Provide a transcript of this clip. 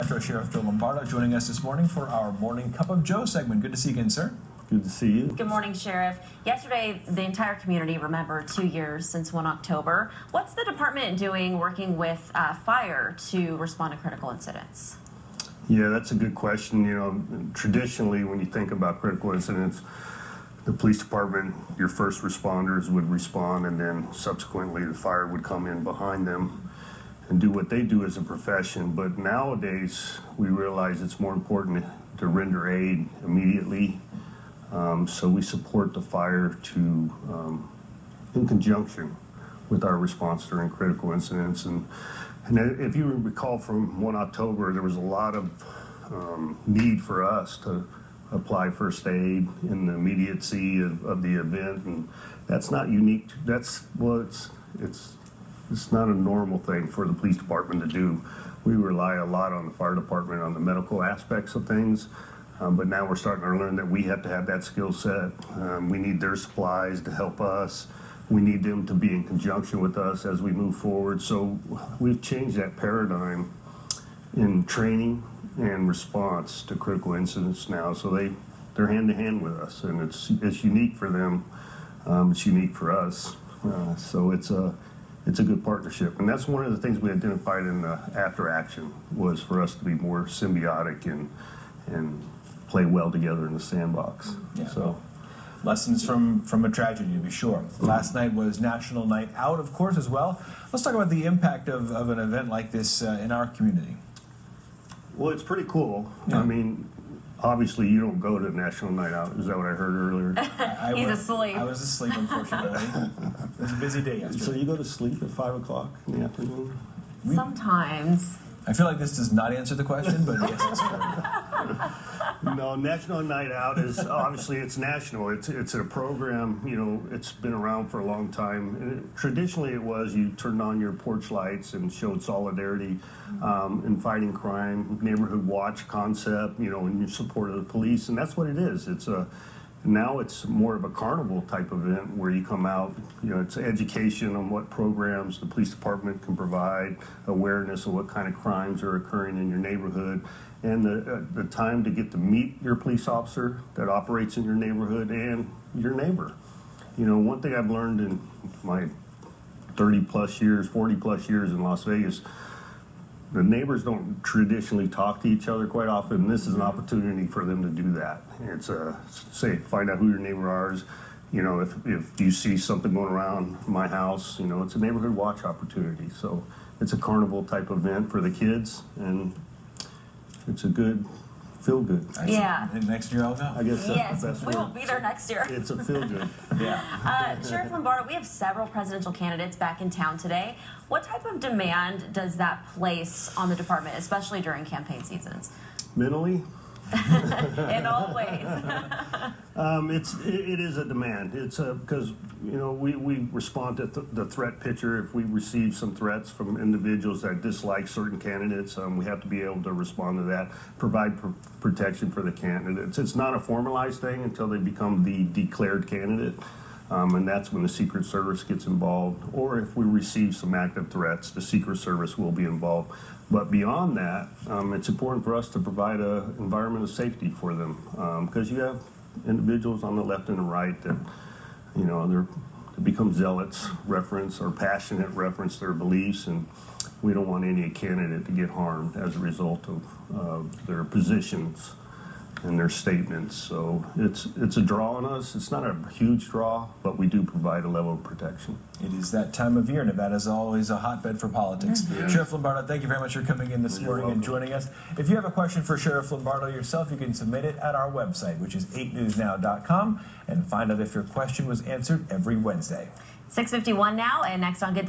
Metro Sheriff Joe Lombardo joining us this morning for our Morning Cup of Joe segment. Good to see you again, sir. Good to see you. Good morning, Sheriff. Yesterday, the entire community remembered 2 years since 1 October. What's the department doing working with fire to respond to critical incidents? Yeah, that's a good question. You know, traditionally, when you think about critical incidents, the police department, your first responders would respond, and then subsequently the fire would come in behind them and do what they do as a profession. But nowadays, we realize it's more important to render aid immediately. So we support the fire in conjunction with our response during critical incidents. And if you recall from 1 October, there was a lot of need for us to apply first aid in the immediacy of the event, and that's not unique. It's not a normal thing for the police department to do. We rely a lot on the fire department on the medical aspects of things. But now we're starting to learn that we have to have that skill set. We need their supplies to help us. We need them to be in conjunction with us as we move forward. So we've changed that paradigm in training and response to critical incidents now. So they're hand to hand with us, and it's unique for them. It's unique for us. So it's a good partnership, and that's one of the things we identified in the after action was for us to be more symbiotic and play well together in the sandbox. Yeah. So, lessons from a tragedy, to be sure. Last night was National Night Out, of course, as well. Let's talk about the impact of an event like this in our community. well, it's pretty cool. Yeah. I mean, obviously you don't go to National Night Out. Is that what I heard earlier? He's asleep. I was asleep, unfortunately. It was a busy day yesterday. So you go to sleep at 5 o'clock in the afternoon? Sometimes. I feel like this does not answer the question, but yes, it's correct. No, National Night Out is obviously it's national. It's a program. You know, it's been around for a long time. And traditionally, it was you turned on your porch lights and showed solidarity in fighting crime, neighborhood watch concept. You know, in your support of the police, and that's what it is. Now it's more of a carnival type event where you come out, you know, it's education on what programs the police department can provide, awareness of what kind of crimes are occurring in your neighborhood, and the time to get to meet your police officer that operates in your neighborhood and your neighbor. You know, one thing I've learned in my 30-plus years, 40-plus years in Las Vegas, the neighbors don't traditionally talk to each other quite often. This is an opportunity for them to do that. It's find out who your neighbor is. You know, if you see something going around my house, you know, it's a neighborhood watch opportunity. So it's a carnival type event for the kids, and it's a good feel good. Yeah. And next year I'll go. I guess that's Yes, the best we word. will be there next year. It's a feel good. Yeah. Sheriff Lombardo, we have several presidential candidates back in town today. What type of demand does that place on the department, especially during campaign seasons? Mentally? In all ways. It is a demand. It's because, you know, we respond to the threat picture. If we receive some threats from individuals that dislike certain candidates, we have to be able to respond to that, provide protection for the candidates. It's not a formalized thing until they become the declared candidate, and that's when the Secret Service gets involved. Or if we receive some active threats, the Secret Service will be involved. But beyond that, it's important for us to provide an environment of safety for them, because you have individuals on the left and the right that, you know, they become zealots, reference or passionate reference their beliefs, and we don't want any candidate to get harmed as a result of their positions and their statements. So it's a draw on us. It's not a huge draw, but we do provide a level of protection. It is that time of year. Nevada is always a hotbed for politics. Yeah. Sheriff Lombardo, thank you very much for coming in this morning and joining us. If you have a question for Sheriff Lombardo yourself, you can submit it at our website, which is 8newsnow.com, and find out if your question was answered every Wednesday. 6:51 now, and next on Good